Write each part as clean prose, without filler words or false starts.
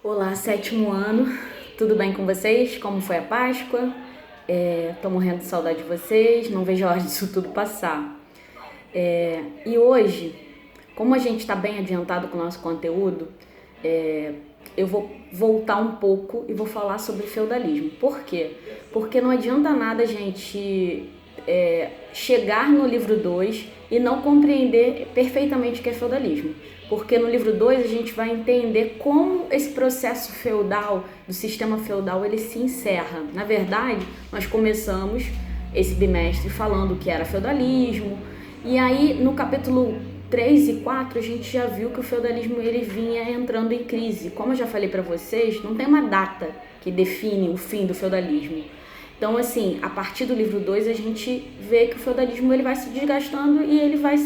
Olá, sétimo ano, tudo bem com vocês? Como foi a Páscoa? Tô morrendo de saudade de vocês, não vejo a hora disso tudo passar. E hoje, como a gente está bem adiantado com o nosso conteúdo, eu vou voltar um pouco e vou falar sobre feudalismo. Por quê? Porque não adianta nada a gente chegar no livro 2 e não compreender perfeitamente o que é feudalismo. Porque no livro 2 a gente vai entender como esse processo feudal, do sistema feudal, ele se encerra. Na verdade, nós começamos esse bimestre falando o que era feudalismo, e aí no capítulo 3 e 4 a gente já viu que o feudalismo ele vinha entrando em crise. Como eu já falei para vocês, não tem uma data que define o fim do feudalismo. Então, assim, a partir do livro 2 a gente vê que o feudalismo ele vai se desgastando e ele vai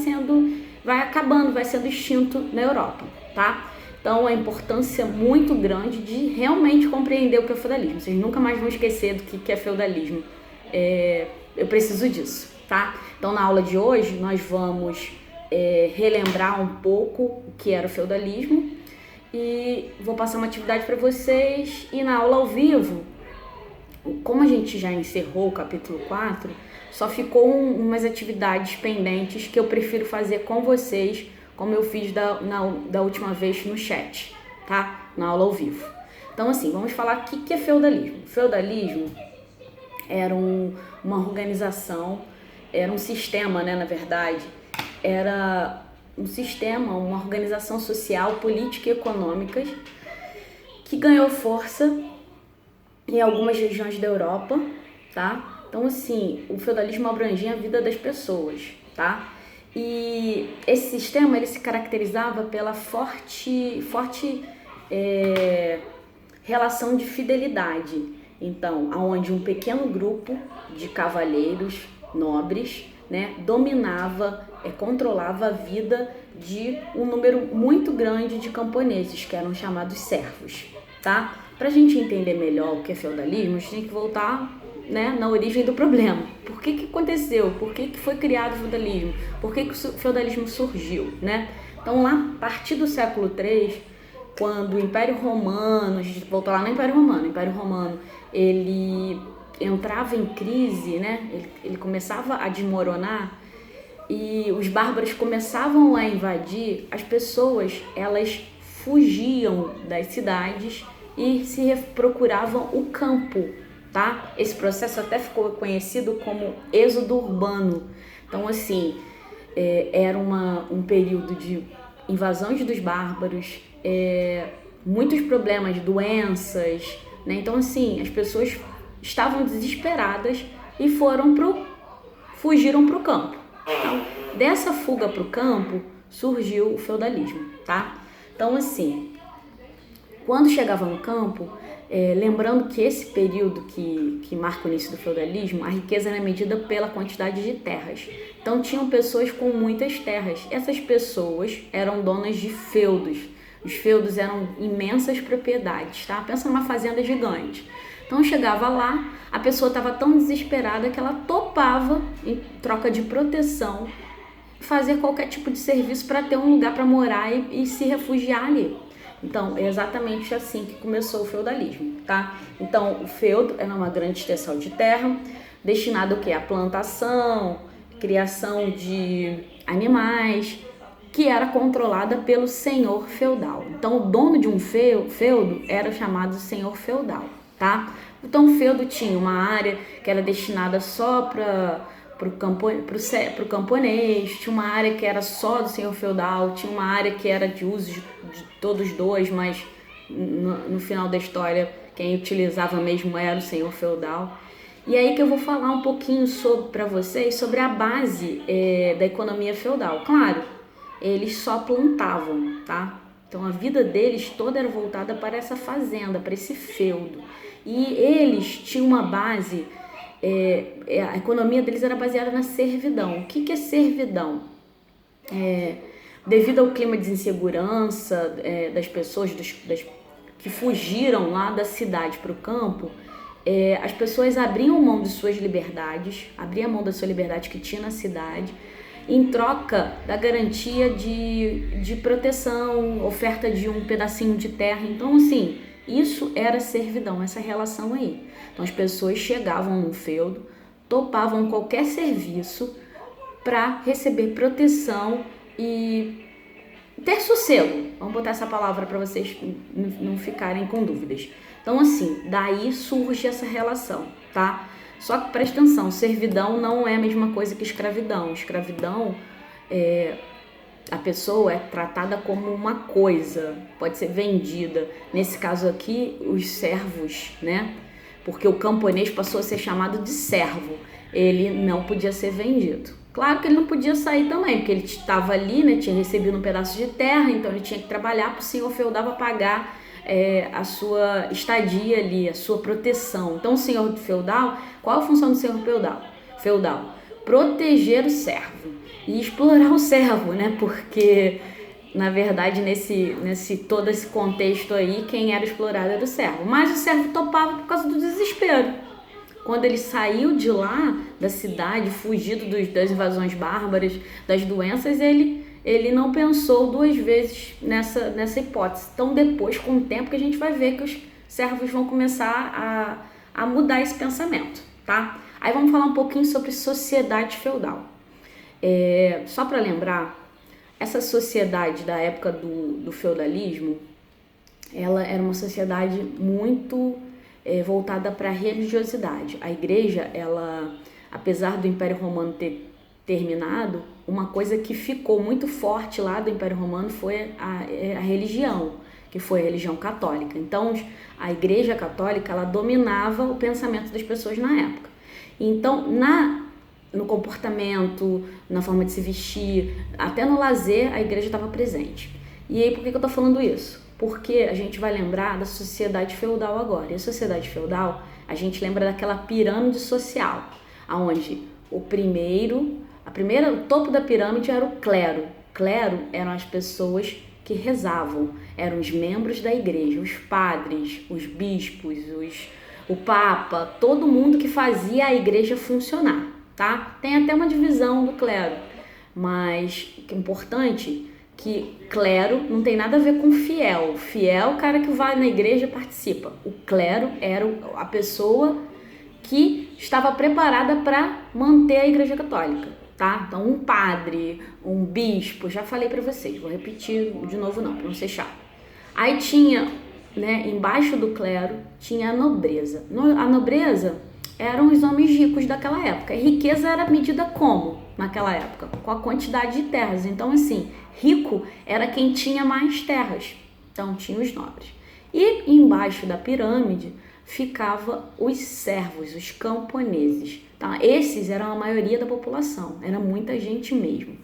acabando, vai sendo extinto na Europa, tá? Então, a importância muito grande de realmente compreender o que é feudalismo. Vocês nunca mais vão esquecer do que é feudalismo. Eu preciso disso, tá? Então, na aula de hoje, nós vamos relembrar um pouco o que era o feudalismo e vou passar uma atividade para vocês. E na aula ao vivo, como a gente já encerrou o capítulo 4, só ficou umas atividades pendentes que eu prefiro fazer com vocês, como eu fiz da última vez no chat, tá? Na aula ao vivo. Então, assim, vamos falar o que é feudalismo. Feudalismo era uma organização, era um sistema, né, na verdade. Era um sistema, uma organização social, política e econômica que ganhou força em algumas regiões da Europa, tá? Então, assim, o feudalismo abrangia a vida das pessoas, tá? E esse sistema, ele se caracterizava pela forte relação de fidelidade. Então, aonde um pequeno grupo de cavalheiros nobres, né, dominava, controlava a vida de um número muito grande de camponeses, que eram chamados servos, tá? Pra gente entender melhor o que é feudalismo, a gente tem que voltar, né, na origem do problema. Por que aconteceu? Por que foi criado o feudalismo? Por que o feudalismo surgiu, né? Então, lá, a partir do século III, quando o Império Romano, a gente voltou lá no Império Romano, ele entrava em crise, né? Ele começava a desmoronar e os bárbaros começavam a invadir, as pessoas, elas fugiam das cidades e procuravam o campo, tá? Esse processo até ficou conhecido como êxodo urbano. Então, assim, era um período de invasões dos bárbaros, muitos problemas, doenças, né? Então, assim, as pessoas estavam desesperadas e fugiram para o campo. Então, dessa fuga para o campo surgiu o feudalismo, tá? Então, assim, quando chegava no campo, lembrando que esse período que marca o início do feudalismo, a riqueza era medida pela quantidade de terras. Então, tinham pessoas com muitas terras. Essas pessoas eram donas de feudos. Os feudos eram imensas propriedades, tá? Pensa numa fazenda gigante. Então, chegava lá, a pessoa estava tão desesperada que ela topava, em troca de proteção, fazer qualquer tipo de serviço para ter um lugar para morar e se refugiar ali. Então, é exatamente assim que começou o feudalismo, tá? Então, o feudo era uma grande extensão de terra, destinada ao quê? À plantação, criação de animais, que era controlada pelo senhor feudal. Então, o dono de um feudo era chamado senhor feudal, tá? Então, o feudo tinha uma área que era destinada só para o camponês, tinha uma área que era só do senhor feudal, tinha uma área que era de uso de todos dois, mas no final da história quem utilizava mesmo era o senhor feudal. E aí que eu vou falar um pouquinho para vocês sobre a base da economia feudal. Claro, eles só plantavam, tá? Então a vida deles toda era voltada para essa fazenda, para esse feudo. E eles tinham uma base, a economia deles era baseada na servidão. O que é servidão? Devido ao clima de insegurança das pessoas que fugiram lá da cidade para o campo, as pessoas abriam mão de suas liberdades, abriam mão da sua liberdade que tinha na cidade, em troca da garantia de proteção, oferta de um pedacinho de terra. Então, assim, Isso era servidão, essa relação aí. Então as pessoas chegavam no feudo, topavam qualquer serviço para receber proteção e ter sossego. Vamos botar essa palavra para vocês não ficarem com dúvidas. Então assim, daí surge essa relação, tá? Só que presta atenção, servidão não é a mesma coisa que escravidão. Escravidão a pessoa é tratada como uma coisa, pode ser vendida. Nesse caso aqui, os servos, né? Porque o camponês passou a ser chamado de servo. Ele não podia ser vendido. Claro que ele não podia sair também, porque ele estava ali, né? Tinha recebido um pedaço de terra, então ele tinha que trabalhar para o senhor feudal pagar a sua estadia ali, a sua proteção. Então o senhor feudal, qual a função do senhor feudal? Proteger o servo e explorar o servo, né? Porque na verdade nesse todo esse contexto aí, quem era explorado era o servo. Mas o servo topava por causa do desespero. Quando ele saiu de lá, da cidade, fugido das invasões bárbaras, das doenças, ele não pensou duas vezes nessa hipótese. Então depois, com o tempo, que a gente vai ver que os servos vão começar a mudar esse pensamento, tá? Aí vamos falar um pouquinho sobre sociedade feudal. Só para lembrar, essa sociedade da época do feudalismo, ela era uma sociedade muito voltada para a religiosidade. A igreja, ela, apesar do Império Romano ter terminado, uma coisa que ficou muito forte lá do Império Romano foi a religião, que foi a religião católica. Então, a igreja católica, ela dominava o pensamento das pessoas na época. Então, no comportamento, na forma de se vestir, até no lazer, a igreja estava presente. E aí, por que eu estou falando isso? Porque a gente vai lembrar da sociedade feudal agora. E a sociedade feudal, a gente lembra daquela pirâmide social, onde o topo da pirâmide era o clero. O clero eram as pessoas que rezavam, eram os membros da igreja, os padres, os bispos, o papa, todo mundo que fazia a igreja funcionar, tá? Tem até uma divisão do clero, mas o que é importante que clero não tem nada a ver com fiel. Fiel é o cara que vai na igreja e participa. O clero era a pessoa que estava preparada para manter a igreja católica, tá? Então um padre, um bispo, já falei para vocês, vou repetir de novo não, para não ser chato. Aí tinha, né, embaixo do clero, tinha a nobreza. A nobreza eram os homens ricos daquela época. E riqueza era medida como naquela época? Com a quantidade de terras. Então, assim, rico era quem tinha mais terras. Então, tinha os nobres. E embaixo da pirâmide ficavam os servos, os camponeses. Tá? Esses eram a maioria da população. Era muita gente mesmo.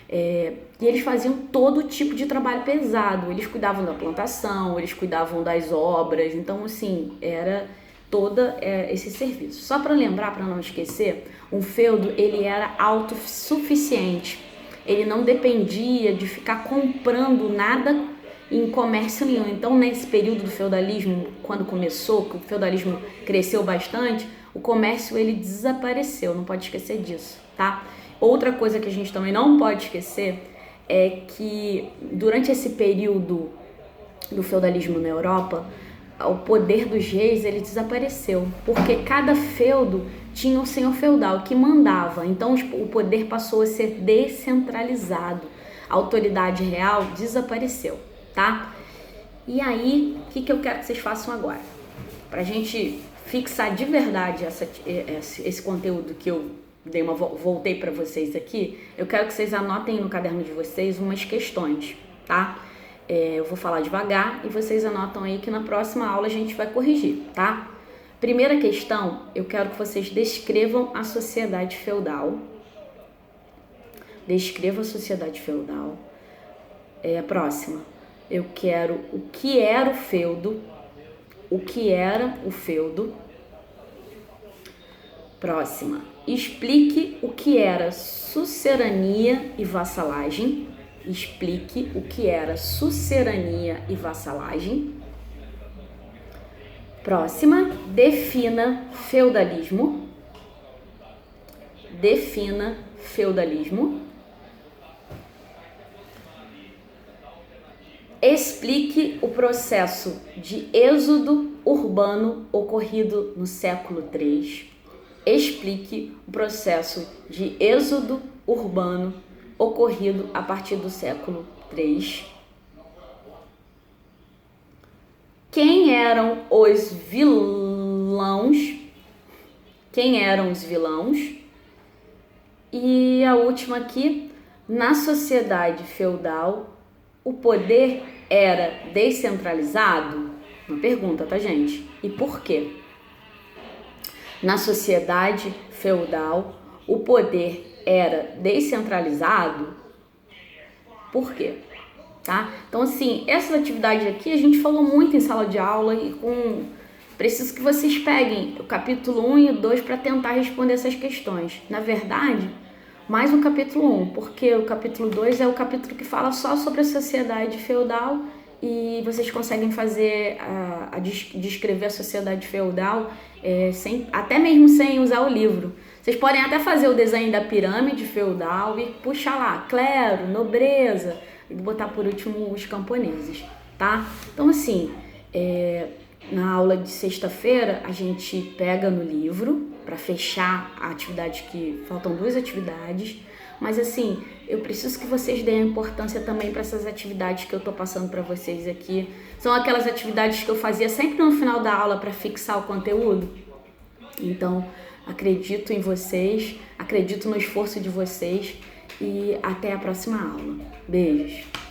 E eles faziam todo tipo de trabalho pesado. Eles cuidavam da plantação, eles cuidavam das obras. Então, assim, era todo esse serviço. Só para lembrar, para não esquecer, um feudo ele era autossuficiente. Ele não dependia de ficar comprando nada em comércio nenhum. Então, nesse período do feudalismo, quando começou, que o feudalismo cresceu bastante, o comércio ele desapareceu, não pode esquecer disso, tá? Outra coisa que a gente também não pode esquecer é que durante esse período do feudalismo na Europa, o poder dos reis ele desapareceu, porque cada feudo tinha um senhor feudal que mandava. Então o poder passou a ser descentralizado, a autoridade real desapareceu, tá? E aí, o que eu quero que vocês façam agora? Pra gente fixar de verdade esse conteúdo que eu voltei para vocês aqui, eu quero que vocês anotem no caderno de vocês umas questões, tá? Eu vou falar devagar e vocês anotam aí que na próxima aula a gente vai corrigir, tá? Primeira questão, eu quero que vocês descrevam a sociedade feudal. Descreva a sociedade feudal. A próxima, eu quero o que era o feudo. O que era o feudo. Próxima, explique o que era sucerania e vassalagem. Explique o que era sucerania e vassalagem. Próxima, defina feudalismo. Defina feudalismo. Explique o processo de êxodo urbano ocorrido no século III. Explique o processo de êxodo urbano ocorrido a partir do século III. Quem eram os vilões? Quem eram os vilões? E a última aqui, na sociedade feudal, o poder era descentralizado? Uma pergunta, tá, gente? E por quê? Na sociedade feudal, o poder era descentralizado? Por quê? Tá? Então, assim, essa atividade aqui a gente falou muito em sala de aula e preciso que vocês peguem o capítulo 1 e o 2 para tentar responder essas questões. Na verdade, mais o capítulo 1, porque o capítulo 2 é o capítulo que fala só sobre a sociedade feudal e vocês conseguem fazer, descrever a sociedade feudal até mesmo sem usar o livro. Vocês podem até fazer o desenho da pirâmide feudal e puxar lá, clero, nobreza, e botar por último os camponeses, tá? Então, assim, na aula de sexta-feira, a gente pega no livro para fechar a atividade faltam 2 atividades, mas assim, eu preciso que vocês deem importância também para essas atividades que eu tô passando para vocês aqui. São aquelas atividades que eu fazia sempre no final da aula para fixar o conteúdo. Então, acredito em vocês, acredito no esforço de vocês e até a próxima aula. Beijos!